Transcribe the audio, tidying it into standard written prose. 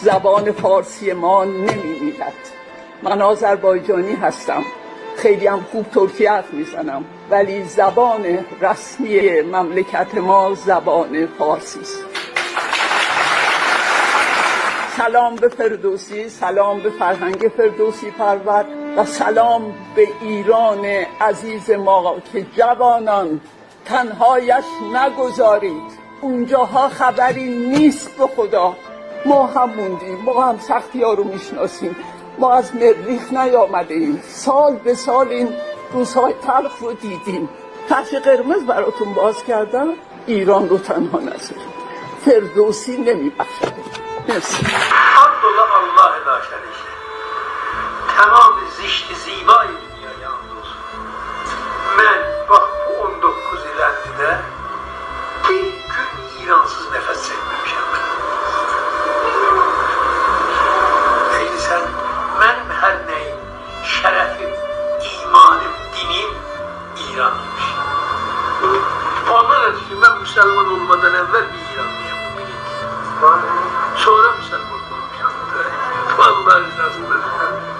زبان فارسی ما نمی‌میرد. من آذربایجانی هستم، خیلی هم خوب ترکی حرف میزنم، ولی زبان رسمی مملکت ما زبان فارسی است. سلام به فردوسی، سلام به فرهنگ فردوسی پرور و سلام به ایران عزیز ما که جوانان تنهایش نگذارید. اونجاها خبری نیست به خدا. ما هم موندیم، ما هم سختی ها رو میشناسیم، ما از مریخ نیامده ایم، سال به سال این روزهای تلخ رو دیدیم. کفش قرمز براتون باز کردم، ایران رو تنها نذارید، فردوسی نمیبخشه. مرسی. الحمدلله الله لا شریک تمام زشت زیبای dünyaya andolsun. Ben bak bu 19 ilinde bir gün İransız nefes çekmemişim. Değilsen benim her neyim, şerefim, imanım, dinim İran'mış. Onlar için ben Müslüman olmadan evvel bir İranlıyım, bu bilin. Sonra Müslüman olmuşum. Vallahi rızasında.